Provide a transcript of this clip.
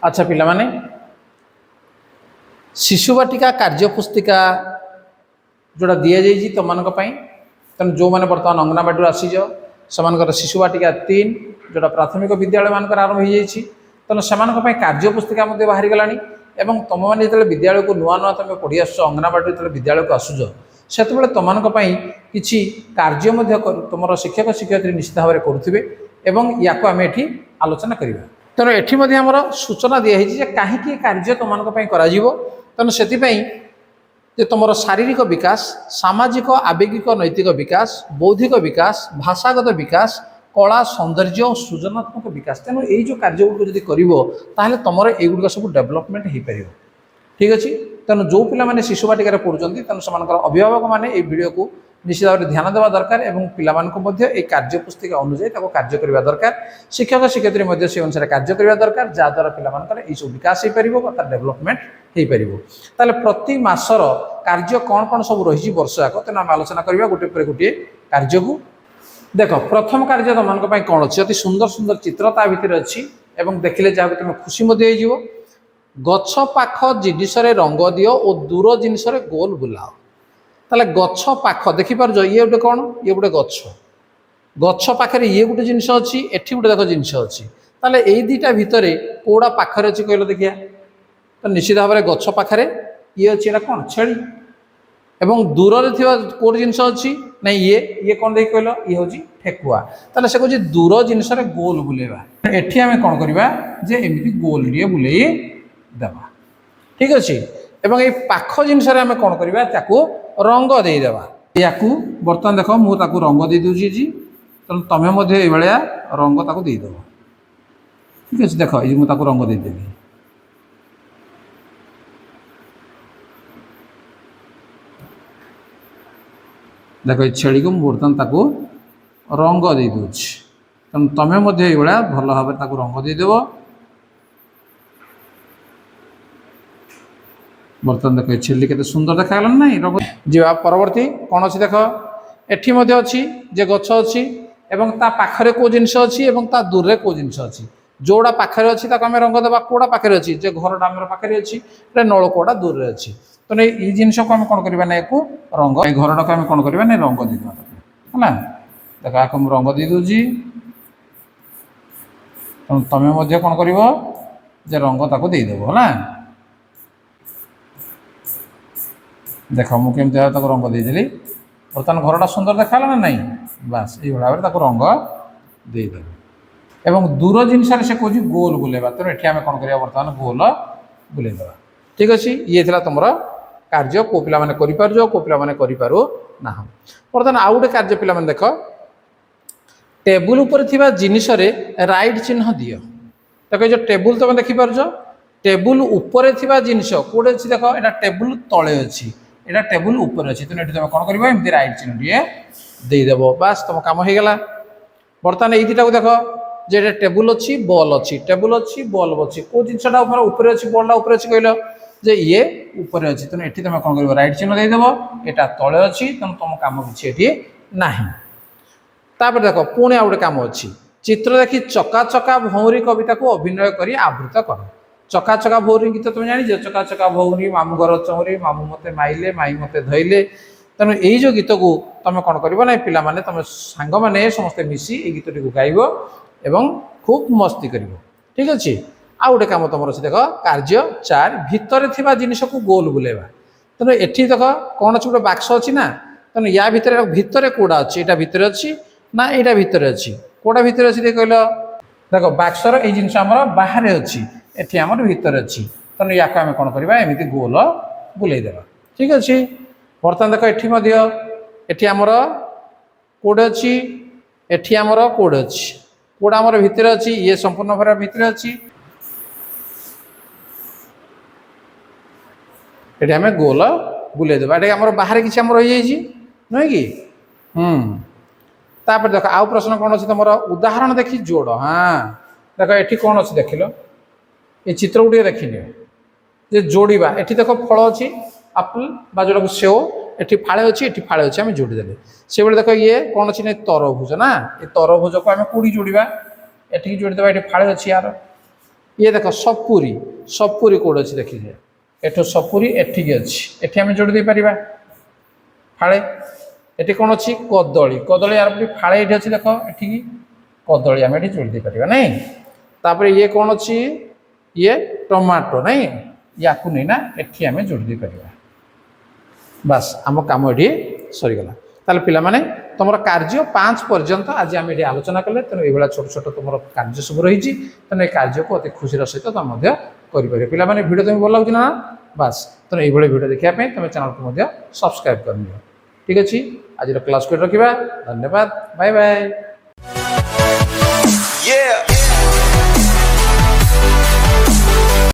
अच्छा पिला माने शिशु बाटिका कार्यपुस्तिका जोड़ा दि जाइए तुम मानक तेणु जो मैंने बर्तमान अंगनवाड़ी आसीज से शिशु बाटिका 3 जोड़ा प्राथमिक विद्यालय मानक आरंभ हो जाइए तेणु से कार्यपुस्तिका बाहरी गलानी एवं तुम मैंने जो विद्यालय को नुआ नुआ तुम पढ़ी आस अंगनवाड़ी जो विद्यालय को आसुज से तुम किसी कार्य तुम शिक्षक शिक्षयित्री निश्चित भाव में करुवे या आम ये आलोचना करवा तेणु ये आमर सूचना दिखाई कहीं कार्य तुम तेणु से तुम शारीरिक विकास सामाजिक आवेगिक नैतिक विकास बौद्धिक विकास भाषागत विकास कला सौंदर्य और सृजनात्मक विकास तेणु यही जो कार्यगुड़ी कर तुम युग सब डेवलपमेंट हो पार ठीक अच्छे तेणु जो पिला शिशु बाटिकार पढ़ुं तेणु से अभिभावक मैंने ये वीडियो को निश्चित भाव में ध्यान देवा दरकार और पिला कार्यपुस्तिका अनुଯାयी कार्य करने दरकार शिक्षक शिक्षयित्री से अनुसार कार्य करने दरकार जहाद्वारा पिला सब विकास हो पार डेवलपमेंट हो पार प्रति मासर कार्य कौन कौन सब रही वर्ष जाक तेना आम आलोचना करवा गोटे पर गोटे कार्य को देख प्रथम कार्य तुम कौन अच्छी अति सुंदर सुंदर चित्र ता भीतर अच्छी देखिले जहाँ तुम खुशी हो गछ पाख जिनिस रंग दियो और दूर जिनिस गोल बुलाओ ताले गछ पाख देखिपार ये गोटे कौन ये गोटे गछ गछ पाखे ये गोटे जिनस अच्छी एठी गोटे देख जिनस अच्छी ताले यही दुटा भितर कौड़ा पाखरे अच्छी कहल देखिया तो निश्चित भाव में गछ पाखे ये अच्छी एटा कौन छेली एवं दूर कौट जिनस अच्छी ना ये कौन देख कहल ये हूँ ठेकुआ ताले से कहे दूर जिनस गोल बुलेवा एठी आम कौन करवा जे एमती गोल टे बुले देवा ठीक अच्छे एवं ये पाख जिनस आम कौन करवा ताकू रंग देदेवा या बर्तमान देख मुझे रंग दे दूसरी तेणु तुम्हें ये रंग ताक देदेव ठीक अच्छे देख ये मुझे रंग देदेवी देख ये छेली को बर्तमान ताकू रंग दे दूँ तेणु तुम्हें ये भल भाव रंग देदेव बर्तमान देख छेली के सुंदर देखागला ना रंग जा परवर्ती कौन अच्छी देख एटी अच्छी जे गछ अच्छी एवं ता पाखरे को जिनस अच्छी एवं ता दूर को जिनस अच्छी जोड़ा पाखरे अच्छी ताको आम रंग देवा कोड़ा पाखरे अच्छी जे घरटा आम पाखे अच्छी नलकूटा दूर अच्छी तेना ये जिनस को आम कौन करवा ना एक रंग घरटा को आम कौन करवा ना रंग देदेवा है देख आपको मुझे रंग दे दूँगी तुम्हें कौन कर रंग ताको देदेव है देख मुझे रंग देदेली बर्तमान घरटा सुंदर देखा ना नहीं बास ये भाव में रंग देदेव एवं दूर जिनस से कह गोल बुलेवा तेणु ये आम कौन करवा बर्तमान गोल बुलेदेवा ठीक अच्छे ये तुम कार्य को पिला माने करि पारजो को पिला माने करि पारो ना बर्तमान आउ गोटे कार्य पिला माने देख टेबुल उपर थिबा जिनिस रे राइट चिन्ह दियो देख जो टेबुल तुम देखि पारजो टेबुल उपर थिबा जिनिस कोडे अछि देख एटा टेबुल तळे अछि एटा टेबुल ऊपर अच्छी तेनाली तुम कौन कर एमती राइट चिन्ह टे देदेव बास तुम कम हो गला बर्तमान ये दुटा को देख जे टेबुल अच्छी बॉल अच्छी टेबुल अच्छी बॉल अच्छी कौ जिनसा ऊपर अच्छी बॉलटा ऊपर अच्छी कहल जे ये ऊपर अच्छी तेणु ये तुम कौन कर राइट चिन्ह देदेव यहाँ तले अच्छी तेणु तुम कम किसी ना तापर देख पुणी आ गए कम अच्छी चित्र देखी चका चका भौरी कविता को अभिनय कर आवृत कर चका चका भौरी गीत तुम जानी चका चका भौरी मामू घर चौरी मामू मते माइले माई मते धैले तेणु यही जो गीत को तुम कौन कर ना पिला माने तुम सांग मैंने समस्ते मिसी ये गीत टी गाइब एवं खूब मस्ती कर ठीक अच्छे आ गए कम तुम अच्छे देख कार्य 4 भितर थिबा जिनिस को गोल बुलेवा तेणु एठी देख कौन अच्छी गोटे बाक्स अच्छी ना तेणु या भितर भितर कौड़ा अच्छी यहाँ भितर अच्छी ना यहाँ भितर अच्छी कौड़ा भितर अच्छी देख कहल देख बाक्सर ये जिन बाहर अच्छी एठी आमर भितर अच्छी तेणु या आम कौन करवा एमती गोल बुलेदेवा ठीक अच्छे बर्तमान देख एठी आमर कोड अच्छी एठी आमर कोड अच्छी कोड आमर भितर अच्छी ये संपूर्ण भाव भितर अच्छी ये आम गोल बुलेदेवा ये आम बाहर किसी आम रही जाइए नुहे कि तापर देख आउ प्रश्न कौन अच्छी तुम उदाहरण देखी जोड़ हाँ देख ये कौन अच्छी देख लो ये चित्र को देखने जे जोड़ा ये देख फल अच्छी आप्पल बा जोड़ा सेव ये फाड़े अच्छी ये फाड़े अच्छी आम जोड़ीदे से भाई देख ये कौन अच्छी ना तरभुज ना ये तरभुज को आम कौटी जोड़ा ये जोड़ीदे ये फाड़े अच्छी यार ये देख सपुरी सपुरी कौट अच्छी देखिए एठो सपुरी एठिकी अच्छी एठी आम जोड़ी दे पारिबा फाड़े एठी कौन अच्छी कदली कदली यार फाड़े ये अच्छी देख एठिकी कदली आम ये जोड़ी दे पारिबा नहीं तापर ये कौन अच्छी ये टमाटो नहीं या नहीं ना एठी आम जोड़ी दे पारिबा बास आम काम ये सरीगला ताले पिला माने तुम कार्य 5 पर्यंत आज आम ये आलोचना कले तेणु ये छोट छोट तुम कार्य सब रही तेणु ये कार्य को अति खुशी सहित तुम कर पिला माने वीडियो तुम्हें भल लगे ना बास तेणु ये वीडियो देखापी तुम चैनल को सब्सक्राइब कर नियो ठीक अच्छे आज क्लास को रखा धन्यवाद बाय बाय।